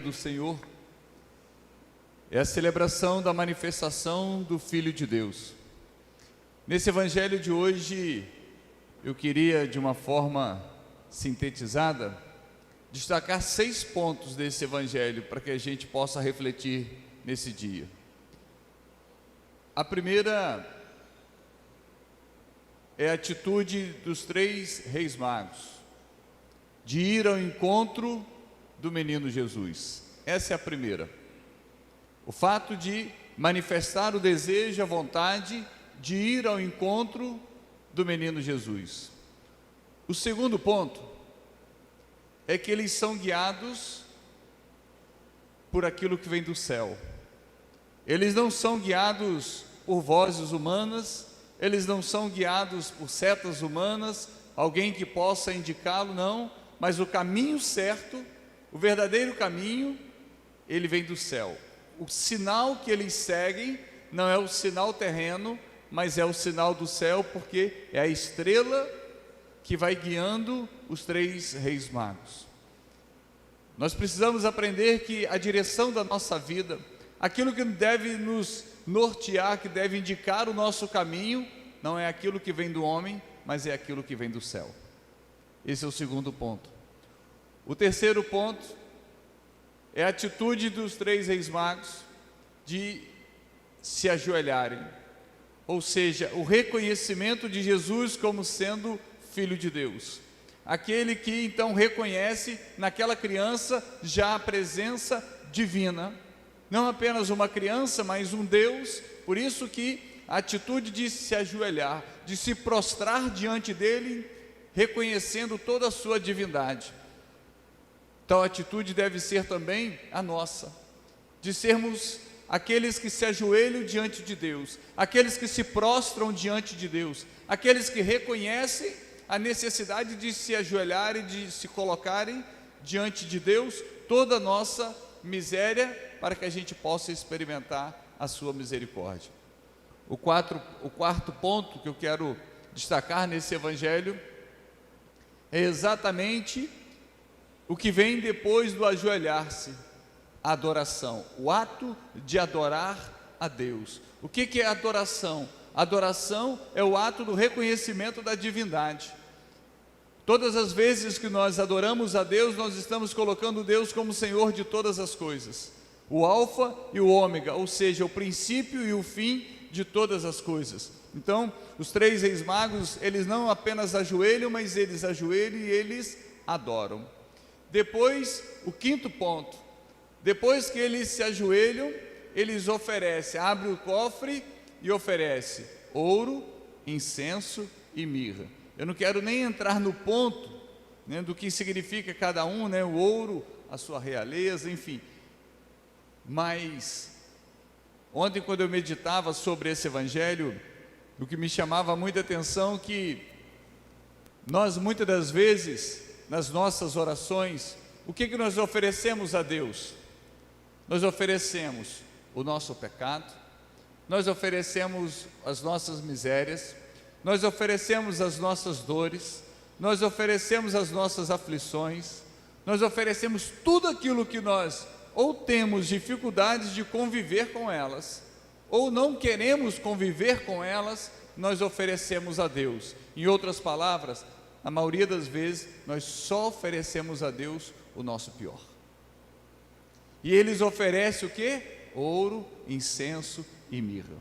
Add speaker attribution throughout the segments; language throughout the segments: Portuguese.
Speaker 1: do Senhor é a celebração da manifestação do Filho de Deus. Nesse evangelho de hoje, eu queria, de uma forma sintetizada, destacar 6 pontos desse evangelho para que a gente possa refletir nesse dia. A primeira é a atitude dos 3 reis magos, de ir ao encontro do menino Jesus. Essa é a primeira. O fato de manifestar o desejo, a vontade de ir ao encontro do menino Jesus. O segundo ponto é que eles são guiados por aquilo que vem do céu. Eles não são guiados por vozes humanas, eles não são guiados por setas humanas, alguém que possa indicá-lo, não, mas o caminho certo, o verdadeiro caminho, ele vem do céu. O sinal que eles seguem não é o sinal terreno, mas é o sinal do céu, porque é a estrela que vai guiando os 3 reis magos. Nós precisamos aprender que a direção da nossa vida, aquilo que deve nos nortear, que deve indicar o nosso caminho, não é aquilo que vem do homem, mas é aquilo que vem do céu. Esse é o segundo ponto. O terceiro ponto é a atitude dos 3 reis magos de se ajoelharem, ou seja, o reconhecimento de Jesus como sendo Filho de Deus. Aquele que então reconhece naquela criança já a presença divina, não apenas uma criança, mas um Deus. Por isso que a atitude de se ajoelhar, de se prostrar diante dele, reconhecendo toda a sua divindade. Tal atitude deve ser também a nossa, de sermos aqueles que se ajoelham diante de Deus, aqueles que se prostram diante de Deus, aqueles que reconhecem a necessidade de se ajoelharem, de se colocarem diante de Deus, toda a nossa miséria, para que a gente possa experimentar a sua misericórdia. O quarto ponto que eu quero destacar nesse evangelho é exatamente o que vem depois do ajoelhar-se, a adoração, o ato de adorar a Deus. O que é adoração? Adoração é o ato do reconhecimento da divindade. Todas as vezes que nós adoramos a Deus, nós estamos colocando Deus como Senhor de todas as coisas, o alfa e o ômega, ou seja, o princípio e o fim de todas as coisas. Então, os 3 reis magos, eles não apenas ajoelham, mas eles ajoelham e eles adoram. Depois, o 5º ponto, depois que eles se ajoelham, eles oferecem, abrem o cofre e oferecem ouro, incenso e mirra. Eu não quero nem entrar no ponto, né, do que significa cada um, né, o ouro, a sua realeza, enfim. Mas ontem, quando eu meditava sobre esse evangelho, o que me chamava muita atenção é que nós muitas das vezes, nas nossas orações, o que nós oferecemos a Deus? Nós oferecemos o nosso pecado, nós oferecemos as nossas misérias, nós oferecemos as nossas dores, nós oferecemos as nossas aflições, nós oferecemos tudo aquilo que nós ou temos dificuldades de conviver com elas, ou não queremos conviver com elas, nós oferecemos a Deus. Em outras palavras, a maioria das vezes, nós só oferecemos a Deus o nosso pior. E eles oferecem o quê? Ouro, incenso e mirra.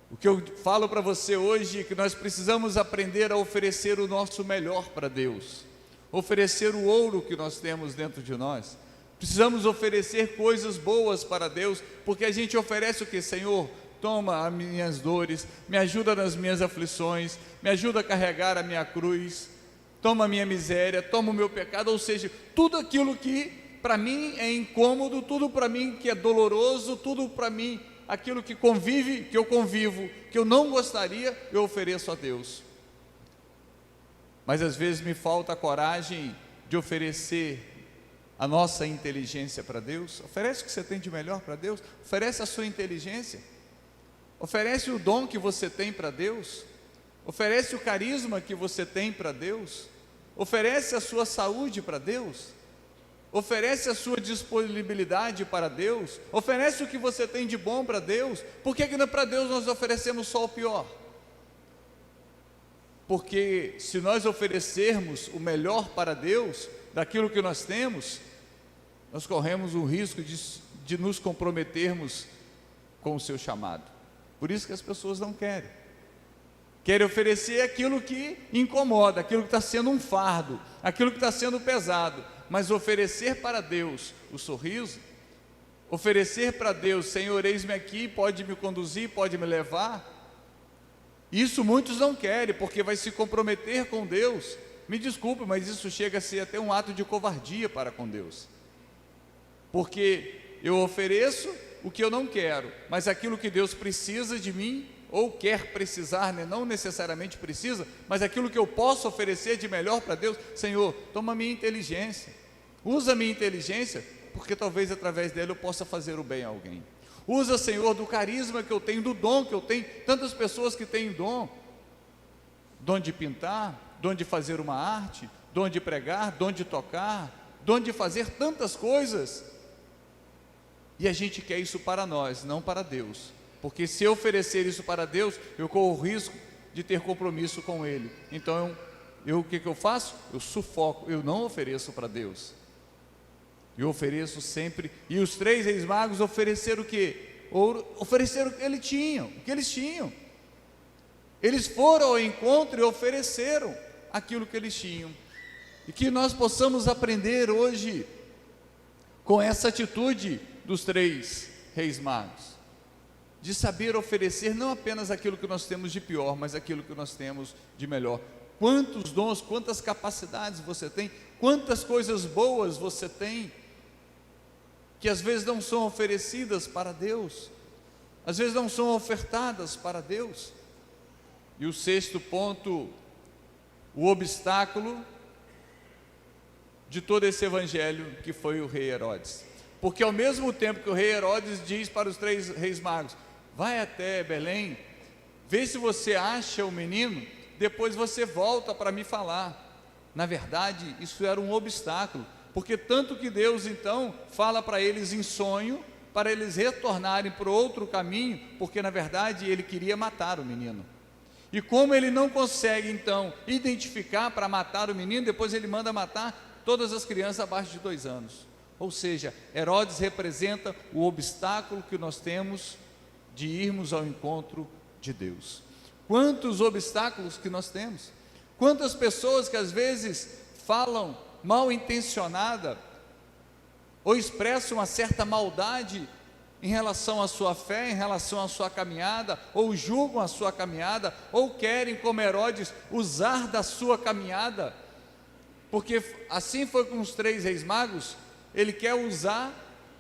Speaker 1: O que eu falo para você hoje é que nós precisamos aprender a oferecer o nosso melhor para Deus, oferecer o ouro que nós temos dentro de nós. Precisamos oferecer coisas boas para Deus, porque a gente oferece o que? Senhor, toma as minhas dores, me ajuda nas minhas aflições, me ajuda a carregar a minha cruz, toma a minha miséria, toma o meu pecado, ou seja, tudo aquilo que para mim é incômodo, tudo para mim que é doloroso, tudo para mim, aquilo que eu convivo, que eu não gostaria, eu ofereço a Deus. Mas às vezes me falta a coragem de oferecer a nossa inteligência para Deus. Oferece o que você tem de melhor para Deus, oferece a sua inteligência, oferece o dom que você tem para Deus, oferece o carisma que você tem para Deus, oferece a sua saúde para Deus. oferece a sua disponibilidade para Deus, oferece o que você tem de bom para Deus. Por que para Deus nós oferecemos só o pior? Porque se nós oferecermos o melhor para Deus, daquilo que nós temos, nós corremos o risco de nos comprometermos com o seu chamado. Por isso que as pessoas não querem oferecer aquilo que incomoda, aquilo que está sendo um fardo, aquilo que está sendo pesado. Mas oferecer para Deus o sorriso, oferecer para Deus: Senhor, eis-me aqui, pode me conduzir, pode me levar. Isso muitos não querem, porque vai se comprometer com Deus. Me desculpe, mas isso chega a ser até um ato de covardia para com Deus. Porque eu ofereço o que eu não quero, mas aquilo que Deus precisa de mim, ou quer precisar, né? Não necessariamente precisa, mas aquilo que eu posso oferecer de melhor para Deus: Senhor, toma a minha inteligência, usa a minha inteligência, porque talvez através dela eu possa fazer o bem a alguém. Usa, Senhor, do carisma que eu tenho, do dom que eu tenho. Tantas pessoas que têm dom de pintar, dom de fazer uma arte, dom de pregar, dom de tocar, dom de fazer tantas coisas, e a gente quer isso para nós, não para Deus. Porque se eu oferecer isso para Deus, eu corro o risco de ter compromisso com Ele. Então, o que eu faço? Eu sufoco, eu não ofereço para Deus. Eu ofereço sempre. E os 3 reis magos ofereceram o quê? Ofereceram o que eles tinham. Eles foram ao encontro e ofereceram aquilo que eles tinham. E que nós possamos aprender hoje com essa atitude dos 3 reis magos, de saber oferecer não apenas aquilo que nós temos de pior, mas aquilo que nós temos de melhor. Quantos dons, quantas capacidades você tem, quantas coisas boas você tem, que às vezes não são oferecidas para Deus, às vezes não são ofertadas para Deus. E o 6º ponto, o obstáculo de todo esse evangelho, que foi o rei Herodes. Porque ao mesmo tempo que o rei Herodes diz para os 3 reis magos: vai até Belém, vê se você acha o menino, depois você volta para me falar. Na verdade, isso era um obstáculo, porque tanto que Deus então fala para eles em sonho, para eles retornarem para outro caminho, porque na verdade ele queria matar o menino. E como ele não consegue então identificar para matar o menino, depois ele manda matar todas as crianças abaixo de 2 anos. Ou seja, Herodes representa o obstáculo que nós temos de irmos ao encontro de Deus. Quantos obstáculos que nós temos, quantas pessoas que às vezes falam mal intencionada, ou expressam uma certa maldade em relação à sua fé, em relação à sua caminhada, ou julgam a sua caminhada, ou querem, como Herodes, usar da sua caminhada, porque assim foi com os 3 reis magos. Ele quer usar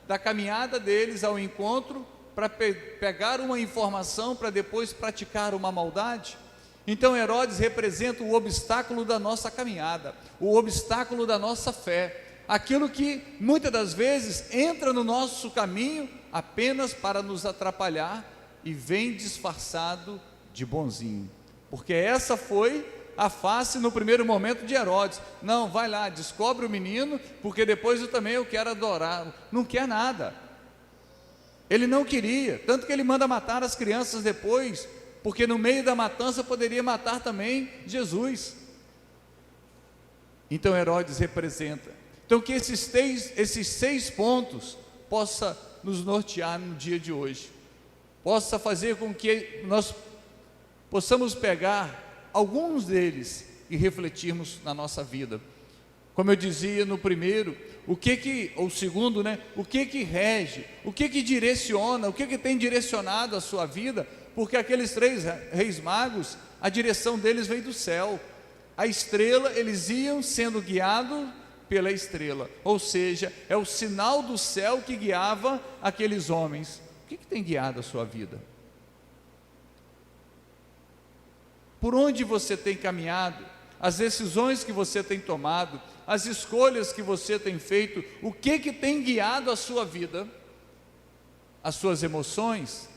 Speaker 1: da caminhada deles ao encontro para pegar uma informação para depois praticar uma maldade. Então Herodes representa o obstáculo da nossa caminhada, o obstáculo da nossa fé, aquilo que muitas das vezes entra no nosso caminho apenas para nos atrapalhar e vem disfarçado de bonzinho, porque essa foi a face no primeiro momento de Herodes. Não, vai lá, descobre o menino, porque depois eu quero adorar. Não quer nada, ele não queria, tanto que ele manda matar as crianças depois, porque no meio da matança poderia matar também Jesus. Então Herodes representa. Então que esses 6 pontos possa nos nortear no dia de hoje, possa fazer com que nós possamos pegar alguns deles e refletirmos na nossa vida. Como eu dizia no primeiro, o segundo, né? O que rege, o que direciona, o que tem direcionado a sua vida? Porque aqueles 3 reis magos, a direção deles veio do céu, a estrela, eles iam sendo guiados pela estrela, ou seja, é o sinal do céu que guiava aqueles homens. O que tem guiado a sua vida? Por onde você tem caminhado? As decisões que você tem tomado, as escolhas que você tem feito, o que tem guiado a sua vida? As suas emoções,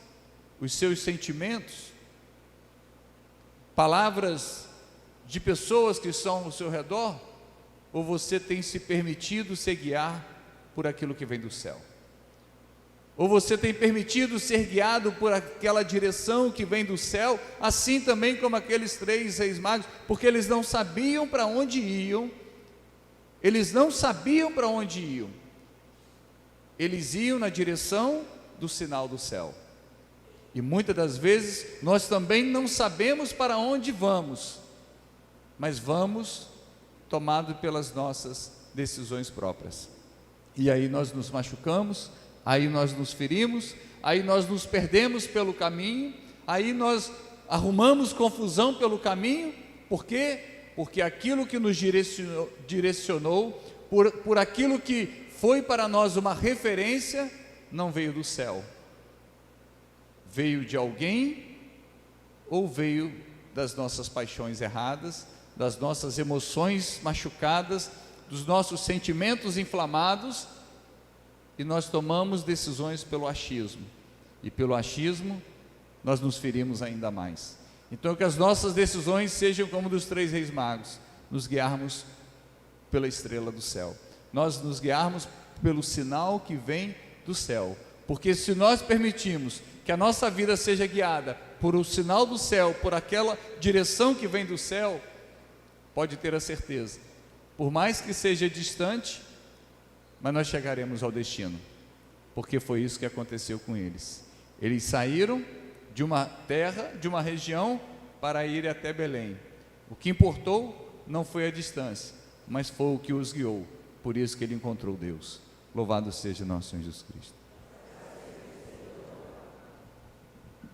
Speaker 1: os seus sentimentos, palavras de pessoas que estão ao seu redor, ou você tem se permitido se guiar por aquilo que vem do céu? Ou você tem permitido ser guiado por aquela direção que vem do céu, assim também como aqueles 3 reis magos, porque eles não sabiam para onde iam, eles iam na direção do sinal do céu. E muitas das vezes nós também não sabemos para onde vamos, mas vamos tomados pelas nossas decisões próprias. E aí nós nos machucamos, aí nós nos ferimos, aí nós nos perdemos pelo caminho, aí nós arrumamos confusão pelo caminho. Por quê? Porque aquilo que nos direcionou por aquilo que foi para nós uma referência, não veio do céu, veio de alguém, ou veio das nossas paixões erradas, das nossas emoções machucadas, dos nossos sentimentos inflamados, e nós tomamos decisões pelo achismo, e pelo achismo nós nos ferimos ainda mais. Então que as nossas decisões sejam como dos 3 reis magos, nos guiarmos pela estrela do céu, nós nos guiarmos pelo sinal que vem do céu, porque se nós permitirmos que a nossa vida seja guiada por o sinal do céu, por aquela direção que vem do céu, pode ter a certeza, por mais que seja distante, mas nós chegaremos ao destino, porque foi isso que aconteceu com eles. Eles saíram de uma terra, de uma região, para ir até Belém. O que importou não foi a distância, mas foi o que os guiou. Por isso que ele encontrou Deus. Louvado seja nosso Senhor Jesus Cristo.